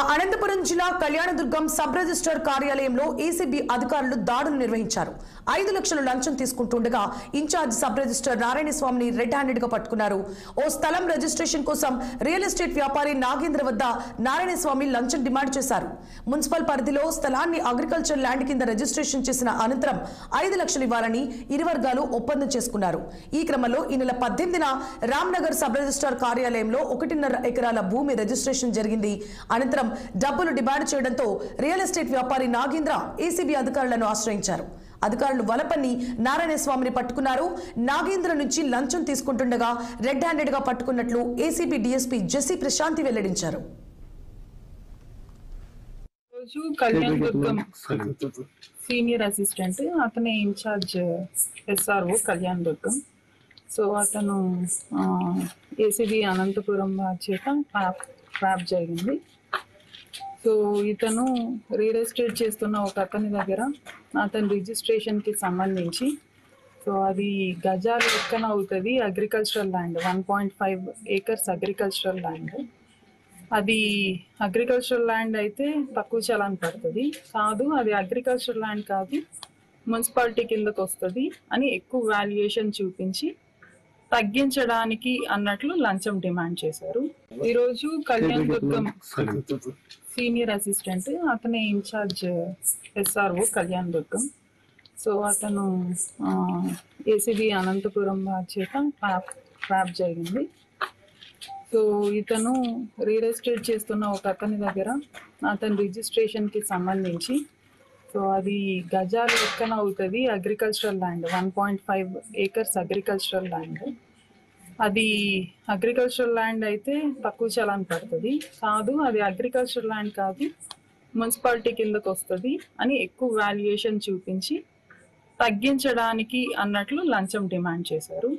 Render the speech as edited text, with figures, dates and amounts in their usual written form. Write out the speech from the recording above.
అనంతపురం జిల్లా Kalyandurgam sub register కార్యాలయంలో ACB అధికారులు దాడులు నిర్వహించారు. 5 లక్షల లంచం తీసుకుంటుండగా ఇన్ఛార్జ్ సబ్ రిజిస్టర్ నారాయణస్వామిని రెడ్ హ్యాండెడ్ గా పట్టుకున్నారు. ఓ స్థలం రిజిస్ట్రేషన్ కోసం రియల్ ఎస్టేట్ వ్యాపారి నాగేంద్ర వద్ద నారాయణస్వామి లంచం డిమాండ్ చేశారు. మున్సిపల్ పరిధిలో స్థలాన్ని అగ్రికల్చర్ ల్యాండ్ కింద రిజిస్ట్రేషన్ చేసిన అనంతరం 5 లక్షలు ఇవ్వాలని ఇరు వర్గాలు ఒప్పందం చేసుకున్నారు. ఈ క్రమంలో ఈ నెల 18న రామ్నగర్ సబ్ రిజిస్టర్ కార్యాలయంలో 1.5 ఎకరాల భూమి రిజిస్ట్రేషన్ జరిగింది. అనంతరం డబ్బులు డిమాండ్ చేయడంతో రియల్ ఎస్టేట్ వ్యాపారి నాగేంద్ర ఏసీబీ అధికారులను ఆశ్రయించారు. అధికారులు వలపన్ని నారాయణస్వామిని పట్టుకున్నారు. నాగేంద్ర నుంచి లంచం తీసుకుంటుండగా రెడ్ హ్యాండెడ్ గా పట్టుకున్నట్లు ఏసీబీ డీఎస్పీ జెసి ప్రశాంతి వెల్లడించారు. కళ్యాణదుర్గం సీనియర్ అసిస్టెంట్ అతనే ఇన్ఛార్జ్ ఎస్ఆర్ఓ కళ్యాణదుర్గం. సో అతను ఏసీబీ అనంతపురం చేత ట్రాప్ జరిగింది. సో ఇతను రియల్ ఎస్టేట్ చేస్తున్న ఒక అతని దగ్గర అతని రిజిస్ట్రేషన్కి సంబంధించి సో అది గజాల లెక్కన అవుతుంది. Agricultural land 1.5 acres agricultural land. అది అగ్రికల్చరల్ ల్యాండ్ అయితే తక్కువ చలాన్ పడుతుంది కాదు, అది అగ్రికల్చరల్ ల్యాండ్ కాదు మున్సిపాలిటీ కిందకు వస్తుంది అని ఎక్కువ వాల్యుయేషన్ చూపించి తగ్గించడానికి అన్నట్లు లంచం డిమాండ్ చేశారు. ఈరోజు కళ్యాణదుర్గం సీనియర్ అసిస్టెంట్ అతనే ఇన్ఛార్జ్ ఎస్ఆర్ఓ కళ్యాణదుర్గం. సో అతను ఏసీబీ అనంతపురం చేత ట్రాప్ జరిగింది. సో ఇతను రియల్ ఎస్టేట్ చేస్తున్న ఒక అతని దగ్గర అతని రిజిస్ట్రేషన్కి సంబంధించి సో అది గజాల లెక్కన అవుతుంది. Agricultural land 1.5 acres agricultural land. అది అగ్రికల్చరల్ ల్యాండ్ అయితే తక్కువ చలాన్ పడుతుంది కాదు, అది అగ్రికల్చరల్ ల్యాండ్ కాదు మున్సిపాలిటీ కిందకు వస్తుంది అని ఎక్కువ వాల్యుయేషన్ చూపించి తగ్గించడానికి అన్నట్లు లంచం డిమాండ్ చేశారు.